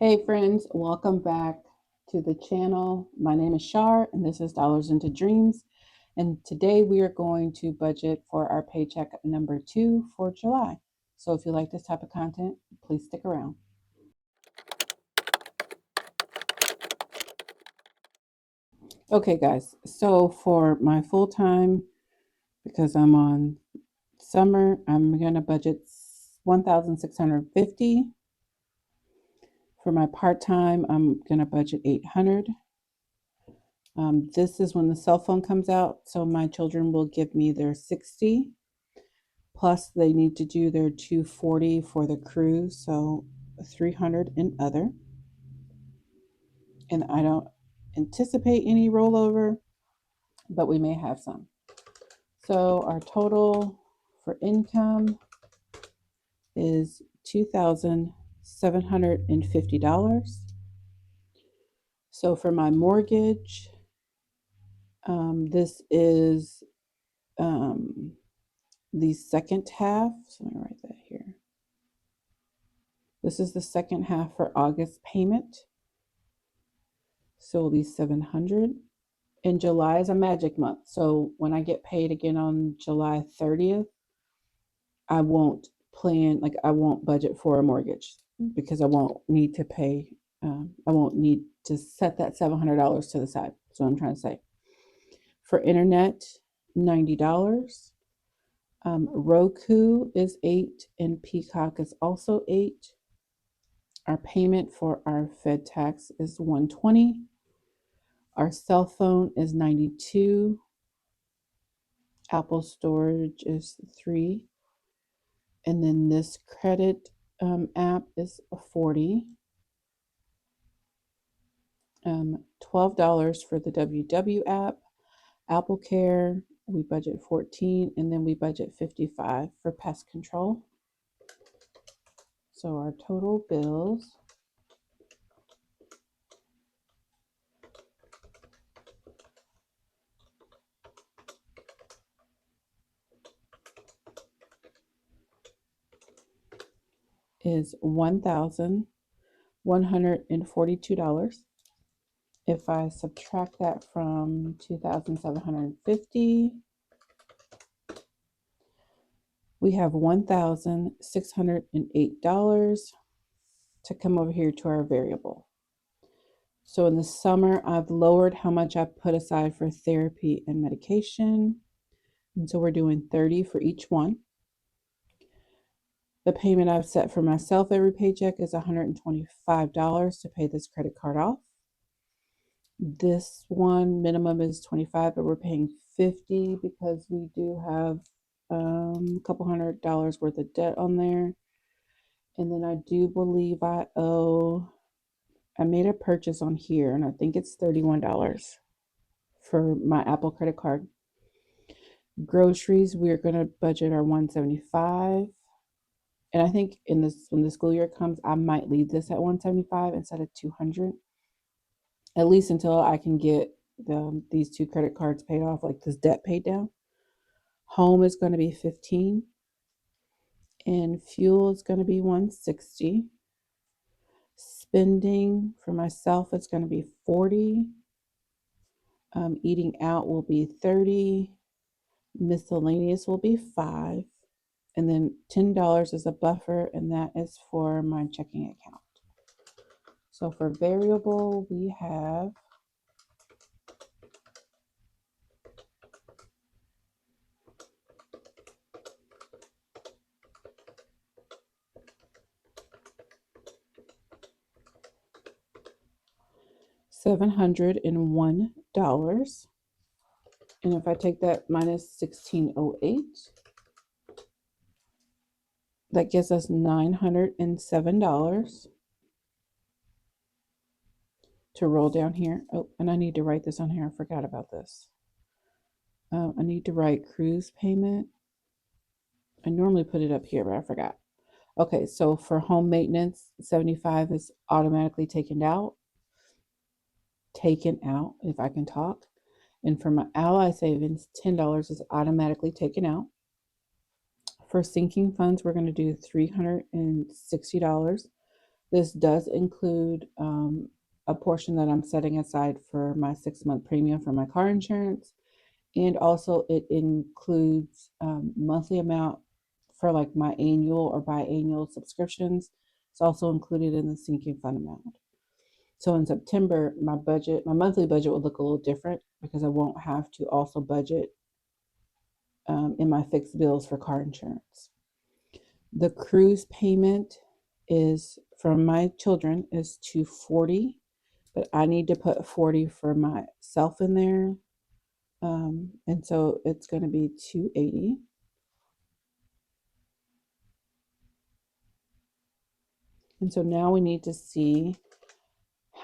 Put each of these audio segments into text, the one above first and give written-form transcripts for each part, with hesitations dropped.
Hey friends, welcome back to the channel. My name is Char and this is Dollars into Dreams. And today we are going to budget for our paycheck number 2 for July. So if you like this type of content, please stick around. Okay guys, so for my full time, because I'm on summer, I'm gonna budget 1,650. For my part-time, I'm gonna budget 800. This is when the cell phone comes out, so my children will give me their 60, plus they need to do their 240 for the cruise, so 300 in other. And I don't anticipate any rollover, but we may have some. So our total for income is $2,750. So for my mortgage, this is the second half. So let me write that here. This is the second half for August payment. So it'll be 700. And July is a magic month. So when I get paid again on July 30th, I won't I won't budget for a mortgage because I won't need to pay, I won't need to set that $700 to the side. That's what I'm trying to say. For internet, $90. Roku is 8 and Peacock is also 8. Our payment for our Fed tax is 120. Our cell phone is 92. Apple storage is 3. And then this credit app is 40. $12 for the WW app. Apple Care, we budget 14, and then we budget 55 for pest control. So our total bills is $1,142. If I subtract that from 2,750, we have $1,608 to come over here to our variable. So in the summer, I've lowered how much I put aside for therapy and medication. And so we're doing 30 for each one. The payment I've set for myself every paycheck is $125 to pay this credit card off. This one minimum is 25, but we're paying 50 because we do have a couple $100 worth of debt on there. And then I do believe I made a purchase on here, and I think it's $31 for my Apple credit card. Groceries, we're going to budget our 175. And I think when the school year comes, I might leave this at 175 instead of 200, at least until I can get these 2 credit cards paid off, like this debt paid down. Home is going to be 15, and fuel is going to be 160. Spending for myself is going to be 40. Eating out will be 30. Miscellaneous will be 5. And then $10 is a buffer, and that is for my checking account. So for variable, we have $701. And if I take that minus 1608, that gives us $907 to roll down here. Oh, and I need to write this on here. I forgot about this. I need to write cruise payment. I normally put it up here, but I forgot. Okay, so for home maintenance, 75 is automatically taken out, if I can talk. And for my ally savings, $10 is automatically taken out. For sinking funds, we're going to do $360. This does include a portion that I'm setting aside for my 6-month premium for my car insurance. And also it includes monthly amount for like my annual or biannual subscriptions. It's also included in the sinking fund amount. So in September, my monthly budget will look a little different because I won't have to also budget in my fixed bills for car insurance. The cruise payment is from my children is $240, but I need to put 40 for myself in there. And so it's going to be $280. And so now we need to see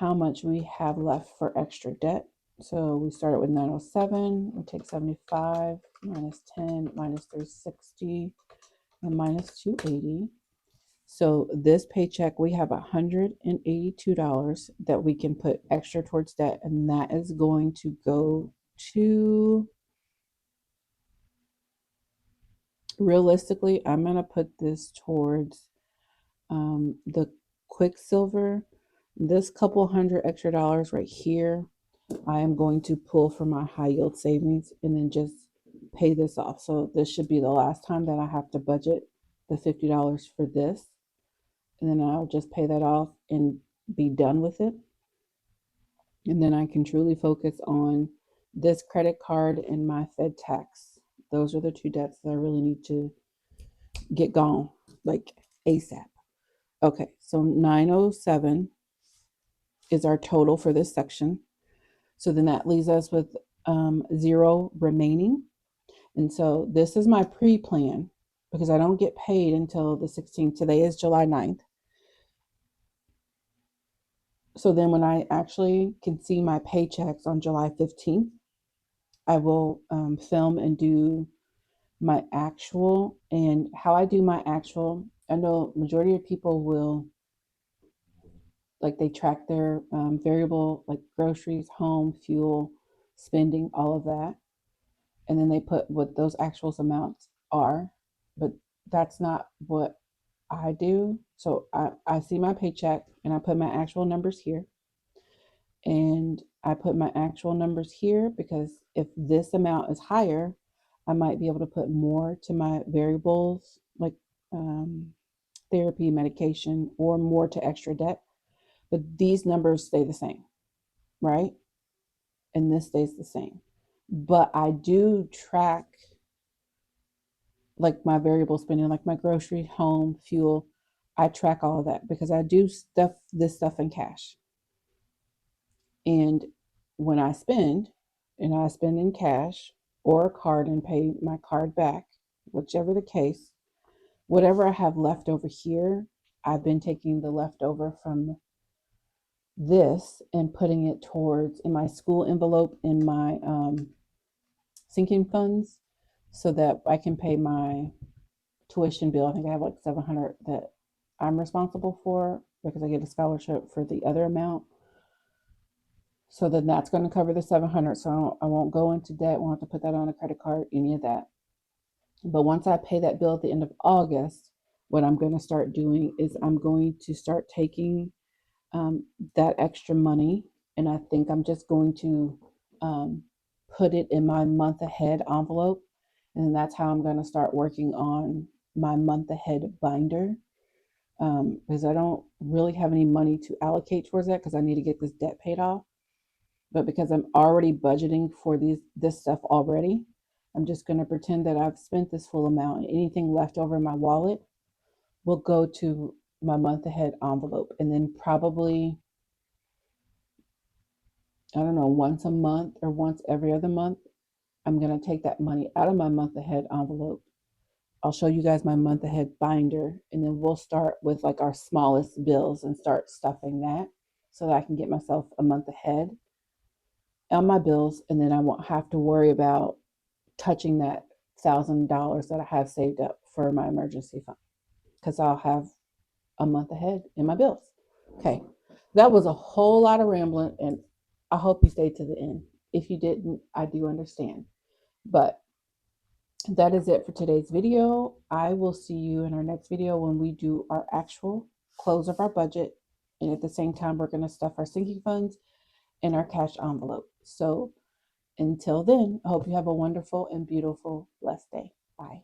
how much we have left for extra debt. So we started with 907, we take 75, minus 10, minus 360, and minus 280. So this paycheck, we have $182 that we can put extra towards debt, and that is going to go to, realistically, I'm going to put this towards the Quicksilver. This couple hundred extra dollars right here, I am going to pull from my high yield savings and then just pay this off. So this should be the last time that I have to budget the $50 for this. And then I'll just pay that off and be done with it. And then I can truly focus on this credit card and my Fed tax. Those are the two debts that I really need to get gone, like ASAP. Okay, so 907 is our total for this section. So then that leaves us with 0 remaining. And so this is my pre-plan because I don't get paid until the 16th. Today is July 9th. So then when I actually can see my paychecks on July 15th, I will film and do my actual. And how I do my actual, I know majority of people will, like they track their variable, like groceries, home, fuel, spending, all of that. And then they put what those actual amounts are. But that's not what I do. So I see my paycheck and I put my actual numbers here. And I put my actual numbers here because if this amount is higher, I might be able to put more to my variables, like therapy, medication, or more to extra debt. But these numbers stay the same, right? And this stays the same. But I do track like my variable spending, like my grocery, home, fuel. I track all of that because I do this stuff in cash. And when I spend, and I spend in cash or a card and pay my card back, whichever the case, whatever I have left over here, I've been taking the leftover from this and putting it towards in my school envelope in my sinking funds so that I can pay my tuition bill. I think I have like 700 that I'm responsible for because I get a scholarship for the other amount. So then that's going to cover the 700. So I won't go into debt. Won't have to put that on a credit card, any of that. But once I pay that bill at the end of August, what I'm going to start doing is I'm going to start taking that extra money, and I think I'm just going to put it in my month ahead envelope, and that's how I'm going to start working on my month ahead binder, because I don't really have any money to allocate towards that because I need to get this debt paid off. But because I'm already budgeting for this stuff already, I'm just going to pretend that I've spent this full amount, and anything left over in my wallet will go to my month ahead envelope. And then probably, I don't know, once a month or once every other month, I'm going to take that money out of my month ahead envelope. I'll show you guys my month ahead binder, and then we'll start with like our smallest bills and start stuffing that so that I can get myself a month ahead on my bills, and then I won't have to worry about touching that $1,000 that I have saved up for my emergency fund because I'll have a month ahead in my bills. Okay, that was a whole lot of rambling, and I hope you stayed to the end. If you didn't, I do understand. But that is it for today's video. I will see you in our next video when we do our actual. close of our budget. And at the same time, we're going to stuff our sinking funds in our cash envelope. So until then, I hope you have a wonderful and beautiful, blessed day. Bye.